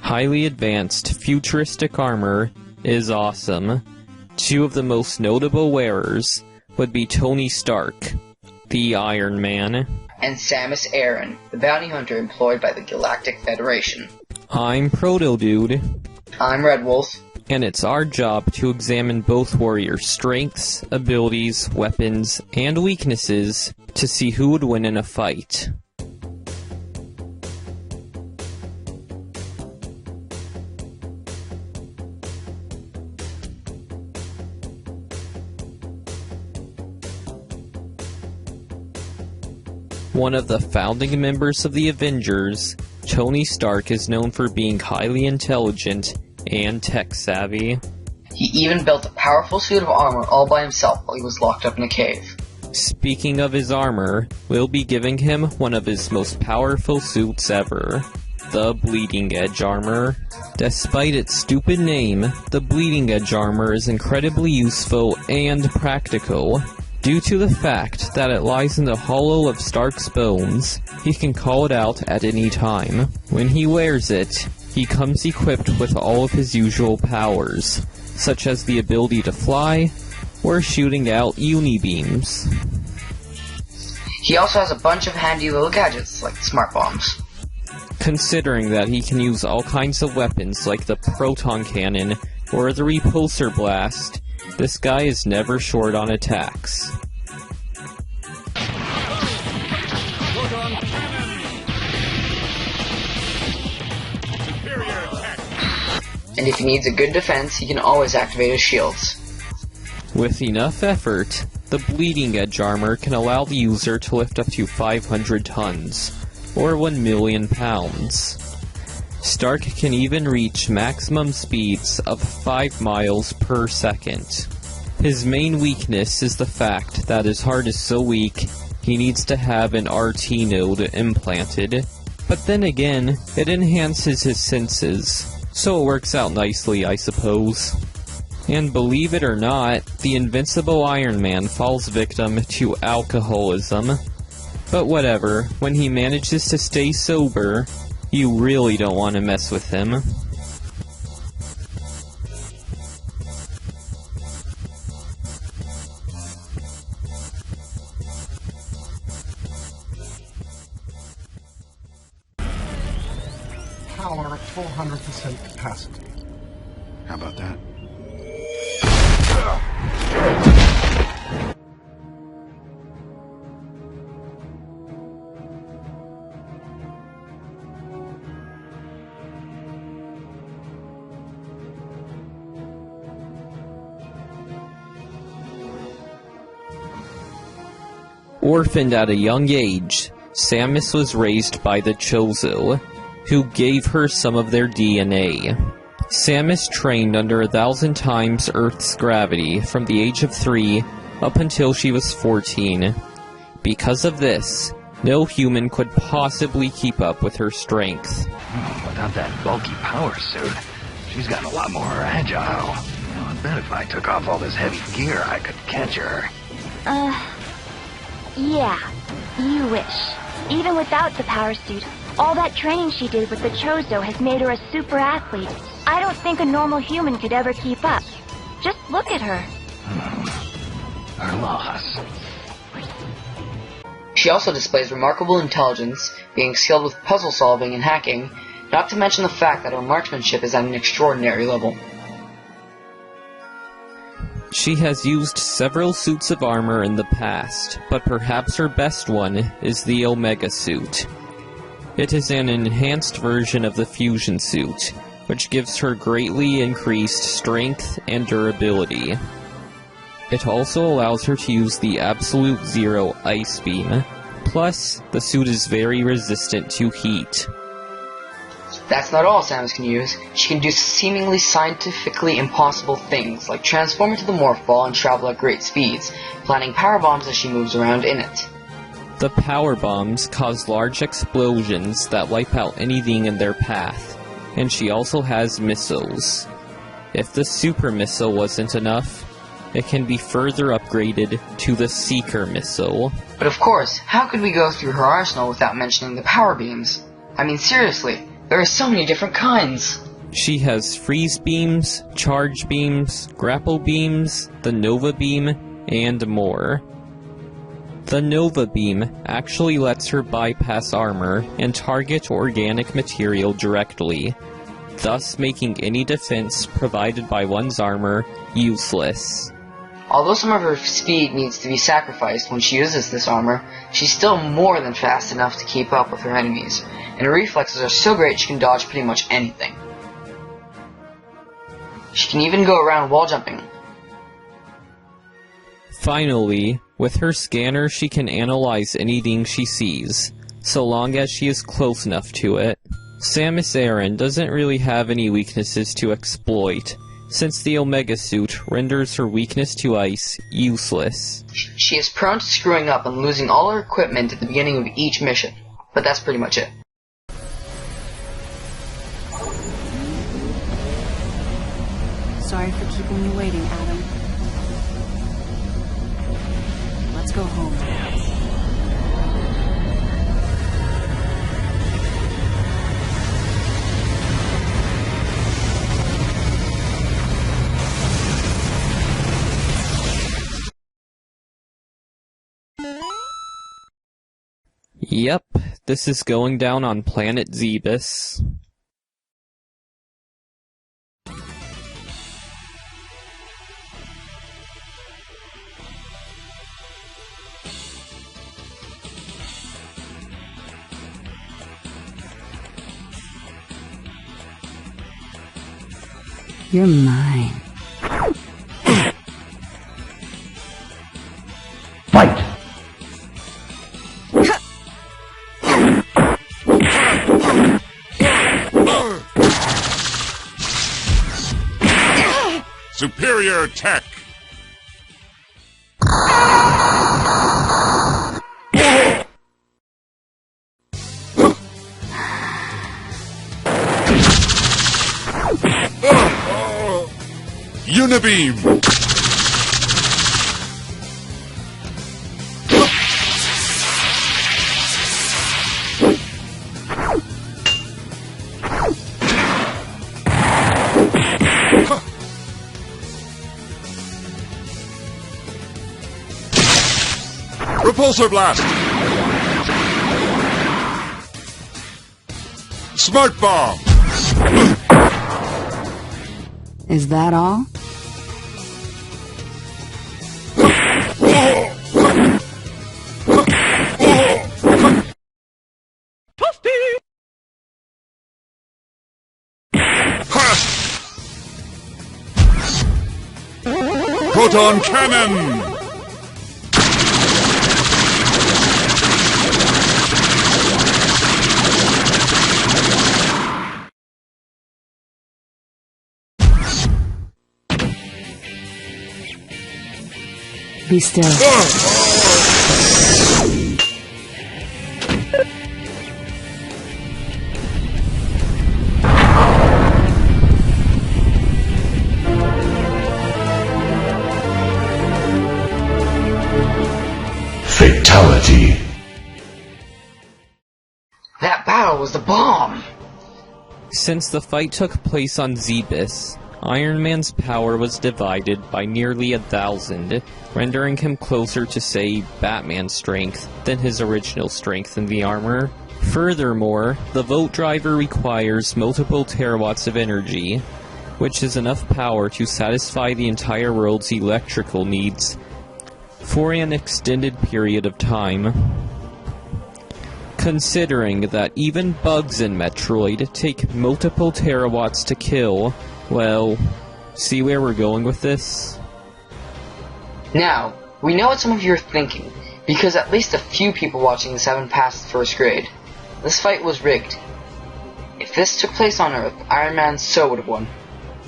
Highly advanced, futuristic armor is awesome. Two of the most notable wearers would be Tony Stark, the Iron Man, and Samus Aran, the bounty hunter employed by the Galactic Federation. I'm Proto Dude. I'm Red Wolf. And it's our job to examine both warriors' strengths, abilities, weapons, and weaknesses to see who would win in a fight. One of the founding members of the Avengers, Tony Stark is known for being highly intelligent and tech-savvy. He even built a powerful suit of armor all by himself while he was locked up in a cave. Speaking of his armor, we'll be giving him one of his most powerful suits ever, the Bleeding Edge armor. Despite its stupid name, the Bleeding Edge armor is incredibly useful and practical. Due to the fact that it lies in the hollow of Stark's bones, he can call it out at any time. When he wears it, he comes equipped with all of his usual powers, such as the ability to fly, or shooting out uni-beams. He also has a bunch of handy little gadgets, like the smart bombs. Considering that he can use all kinds of weapons like the proton cannon or the repulsor blast, this guy is never short on attacks. And if he needs a good defense, he can always activate his shields. With enough effort, the Bleeding Edge armor can allow the user to lift up to 500 tons, or 1 million pounds. Stark can even reach maximum speeds of 5 miles per second. His main weakness is the fact that his heart is so weak, he needs to have an RT node implanted. But then again, it enhances his senses, so it works out nicely, I suppose. And believe it or not, the invincible Iron Man falls victim to alcoholism. But whatever, when he manages to stay sober, you really don't want to mess with him. Power at 400% capacity. How about that? Orphaned at a young age, Samus was raised by the Chozo, who gave her some of their DNA. Samus trained under 1,000 times Earth's gravity from the age of 3 up until she was 14. Because of this, no human could possibly keep up with her strength. Without that bulky power suit, she's gotten a lot more agile. I bet if I took off all this heavy gear, I could catch her. Yeah, you wish. Even without the power suit, all that training she did with the Chozo has made her a super athlete. I don't think a normal human could ever keep up. Just look at her. Her loss. She also displays remarkable intelligence, being skilled with puzzle solving and hacking, not to mention the fact that her marksmanship is at an extraordinary level. She has used several suits of armor in the past, but perhaps her best one is the Omega suit. It is an enhanced version of the fusion suit, which gives her greatly increased strength and durability. It also allows her to use the Absolute Zero Ice Beam, plus the suit is very resistant to heat. That's not all Samus can use. She can do seemingly scientifically impossible things, like transform into the Morph Ball and travel at great speeds, planting power bombs as she moves around in it. The power bombs cause large explosions that wipe out anything in their path, and she also has missiles. If the super missile wasn't enough, it can be further upgraded to the Seeker missile. But of course, how could we go through her arsenal without mentioning the power beams? I mean, seriously, there are so many different kinds. She has freeze beams, charge beams, grapple beams, the Nova beam, and more. The Nova beam actually lets her bypass armor and target organic material directly, thus making any defense provided by one's armor useless. Although some of her speed needs to be sacrificed when she uses this armor, she's still more than fast enough to keep up with her enemies, and her reflexes are so great she can dodge pretty much anything. She can even go around wall jumping. Finally, with her scanner she can analyze anything she sees, so long as she is close enough to it. Samus Aran doesn't really have any weaknesses to exploit, since the Omega suit renders her weakness to ice useless. She is prone to screwing up and losing all her equipment at the beginning of each mission, but that's pretty much it. Sorry for keeping you waiting, Adam. Let's go home. Yep, this is going down on planet Zebus. You're mine. Fight! Superior tech! Unibeam! Repulsor blast! Smart bomb! Is that all? Proton cannon! Be still. Fatality. That battle was the bomb! Since the fight took place on Zebus, Iron Man's power was divided by nearly 1,000, rendering him closer to, say, Batman's strength than his original strength in the armor. Furthermore, the Vote Driver requires multiple terawatts of energy, which is enough power to satisfy the entire world's electrical needs for an extended period of time. Considering that even bugs in Metroid take multiple terawatts to kill, well, see where we're going with this? Now, we know what some of you are thinking, because at least a few people watching this haven't passed first grade. This fight was rigged. If this took place on Earth, Iron Man so would have won.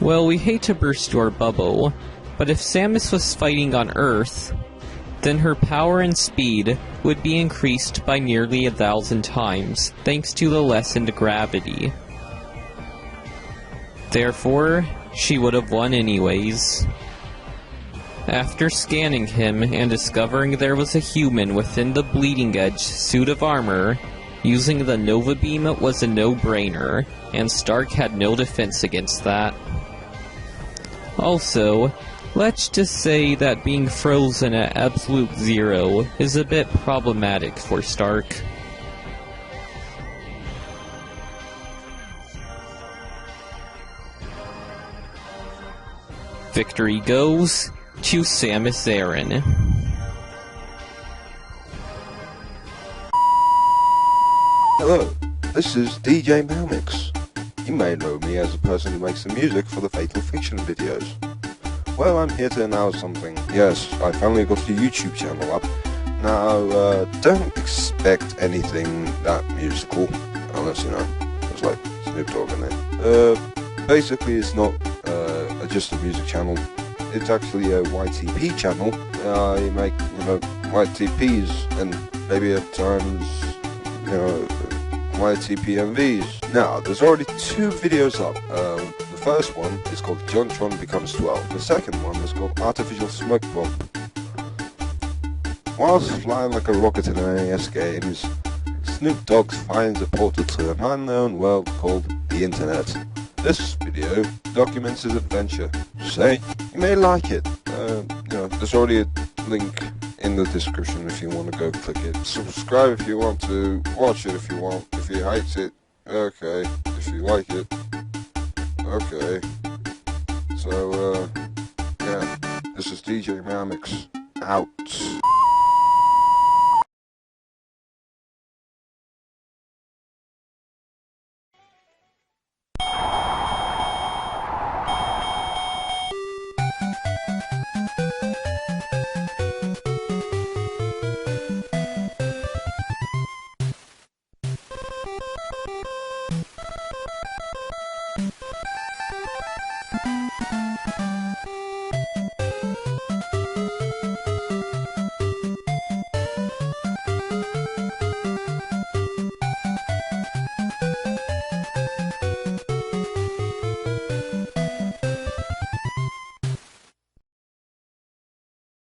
Well, we hate to burst your bubble, but if Samus was fighting on Earth, then her power and speed would be increased by nearly 1,000 times, thanks to the lessened gravity. Therefore, she would have won anyways. After scanning him and discovering there was a human within the Bleeding Edge suit of armor, using the Nova Beam was a no-brainer, and Stark had no defense against that. Also, let's just say that being frozen at absolute zero is a bit problematic for Stark. Victory goes to Samus Aran. Hello, this is DJ Malmix. You may know me as the person who makes the music for the Fatal Fiction videos. Well, I'm here to announce something. Yes, I finally got the YouTube channel up. Now, don't expect anything that musical, unless, you know, there's like Snoop Dogg in it. Basically, it's not just a music channel. It's actually a YTP channel. I make, you know, YTPs and maybe at times, you know, YTP MVs. Now, there's already 2 videos up. The first one is called JonTron Becomes 12. The second one is called Artificial Smoke Bomb. Whilst flying like a rocket in an NES games, Snoop Dogg finds a portal to an unknown world called the Internet. This video documents his adventure. Say, you may like it. You know, there's already a link in the description if you want to go click it. Subscribe if you want to, watch it if you want. If you hate it, okay. If you like it, okay. So, yeah, this is DJ Mamix, out.